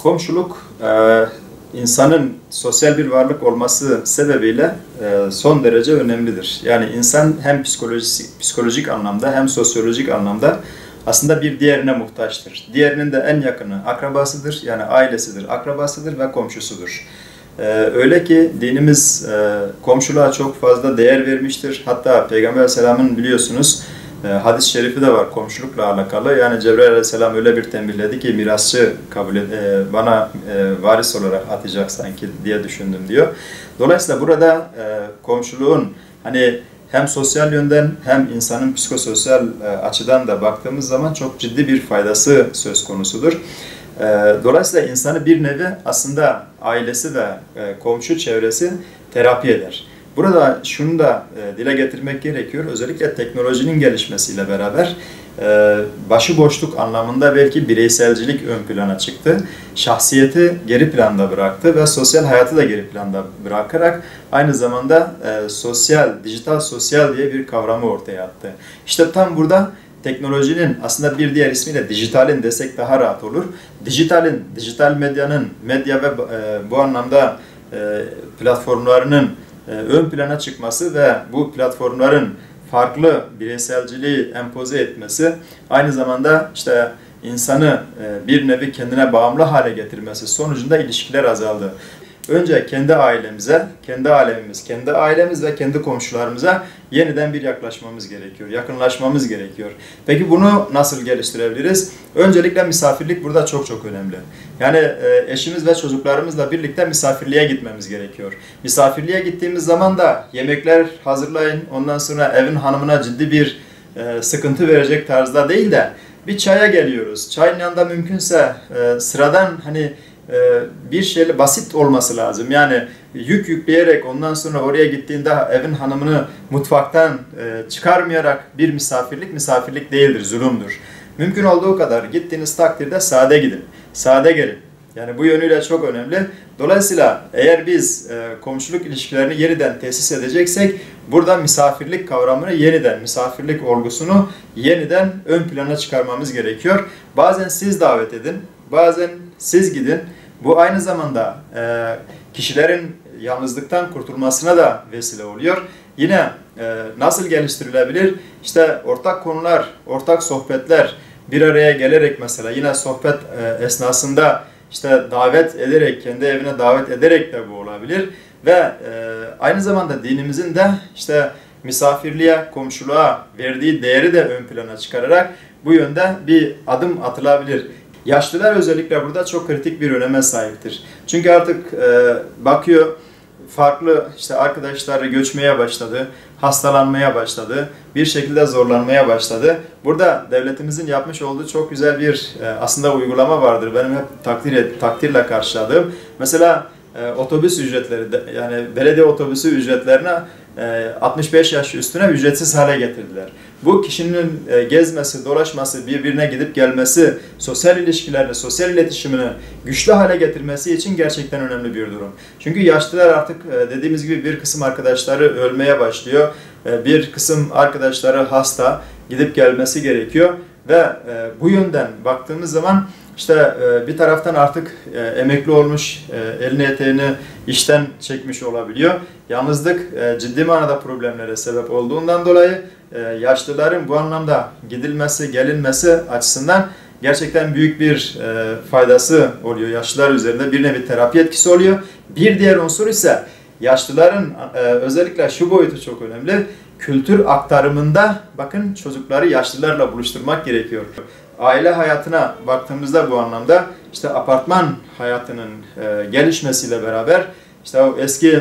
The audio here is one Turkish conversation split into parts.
Komşuluk, insanın sosyal bir varlık olması sebebiyle son derece önemlidir. Yani insan hem psikolojik anlamda hem sosyolojik anlamda aslında bir diğerine muhtaçtır. Diğerinin de en yakını akrabasıdır, yani ailesidir, akrabasıdır ve komşusudur. Öyle ki dinimiz komşuluğa çok fazla değer vermiştir. Hatta Peygamber Aleyhisselam'ın biliyorsunuz hadis-i şerifi de var komşulukla alakalı. Yani Cebrail Aleyhisselam öyle bir tembihledi ki mirasçı bana varis olarak atacak sanki diye düşündüm diyor. Dolayısıyla burada komşuluğun hani hem sosyal yönden hem insanın psikososyal açıdan da baktığımız zaman çok ciddi bir faydası söz konusudur. Dolayısıyla insanı bir nevi aslında ailesi ve komşu çevresi terapi eder. Burada şunu da dile getirmek gerekiyor. Özellikle teknolojinin gelişmesiyle beraber başıboşluk anlamında belki bireyselcilik ön plana çıktı. Şahsiyeti geri planda bıraktı ve sosyal hayatı da geri planda bırakarak aynı zamanda dijital sosyal diye bir kavramı ortaya attı. İşte tam burada teknolojinin aslında bir diğer ismiyle dijitalin desek daha rahat olur. Dijital medyanın, medya ve bu anlamda platformlarının ön plana çıkması ve bu platformların farklı bireyselciliği empoze etmesi, aynı zamanda işte insanı bir nevi kendine bağımlı hale getirmesi sonucunda ilişkiler azaldı. Önce kendi ailemize, kendi ailemiz ve kendi komşularımıza yeniden bir yaklaşmamız gerekiyor, yakınlaşmamız gerekiyor. Peki bunu nasıl geliştirebiliriz? Öncelikle misafirlik burada çok önemli. Yani eşimiz ve çocuklarımızla birlikte misafirliğe gitmemiz gerekiyor. Misafirliğe gittiğimiz zaman da yemekler hazırlayın, ondan sonra evin hanımına ciddi bir sıkıntı verecek tarzda değil de bir çaya geliyoruz. Çayın yanında mümkünse sıradan bir şeyle basit olması lazım. Yani yük yükleyerek ondan sonra oraya gittiğinde evin hanımını mutfaktan çıkarmayarak bir misafirlik değildir, zulümdür. Mümkün olduğu kadar gittiğiniz takdirde sade gidin, sade gelin. Yani bu yönüyle çok önemli. Dolayısıyla eğer biz komşuluk ilişkilerini yeniden tesis edeceksek burada misafirlik kavramını misafirlik olgusunu yeniden ön plana çıkarmamız gerekiyor. Bazen siz davet edin, bazen siz gidin. Bu aynı zamanda kişilerin yalnızlıktan kurtulmasına da vesile oluyor. Yine nasıl geliştirilebilir? İşte ortak konular, ortak sohbetler bir araya gelerek mesela yine sohbet esnasında işte davet ederek, kendi evine davet ederek de bu olabilir. Ve aynı zamanda dinimizin de işte misafirliğe, komşuluğa verdiği değeri de ön plana çıkararak bu yönde bir adım atılabilir. Yaşlılar özellikle burada çok kritik bir öneme sahiptir. Çünkü artık bakıyor farklı işte arkadaşları göçmeye başladı, hastalanmaya başladı, bir şekilde zorlanmaya başladı. Burada devletimizin yapmış olduğu çok güzel bir aslında uygulama vardır. Benim hep takdirle karşıladığım. Mesela otobüs ücretleri, yani belediye otobüsü ücretlerine 65 yaş üstüne ücretsiz hale getirdiler. Bu kişinin gezmesi, dolaşması, birbirine gidip gelmesi, sosyal ilişkilerini, sosyal iletişimini güçlü hale getirmesi için gerçekten önemli bir durum. Çünkü yaşlılar artık dediğimiz gibi bir kısım arkadaşları ölmeye başlıyor. Bir kısım arkadaşları hasta, gidip gelmesi gerekiyor. Ve bu yönden baktığımız zaman işte bir taraftan artık emekli olmuş, elini eteğini işten çekmiş olabiliyor. Yalnızlık ciddi manada problemlere sebep olduğundan dolayı yaşlıların bu anlamda gidilmesi, gelinmesi açısından gerçekten büyük bir faydası oluyor. Yaşlılar üzerinde bir nevi terapi etkisi oluyor. Bir diğer unsur ise yaşlıların özellikle şu boyutu çok önemli. Kültür aktarımında bakın çocukları yaşlılarla buluşturmak gerekiyor. Aile hayatına baktığımızda bu anlamda işte apartman hayatının gelişmesiyle beraber işte o eski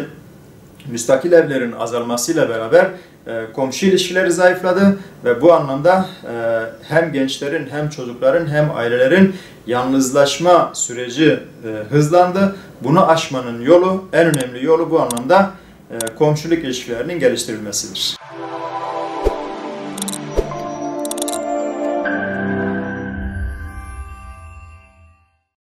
müstakil evlerin azalmasıyla beraber komşu ilişkileri zayıfladı ve bu anlamda hem gençlerin hem çocukların hem ailelerin yalnızlaşma süreci hızlandı. Bunu aşmanın yolu, en önemli yolu bu anlamda komşuluk ilişkilerinin geliştirilmesidir.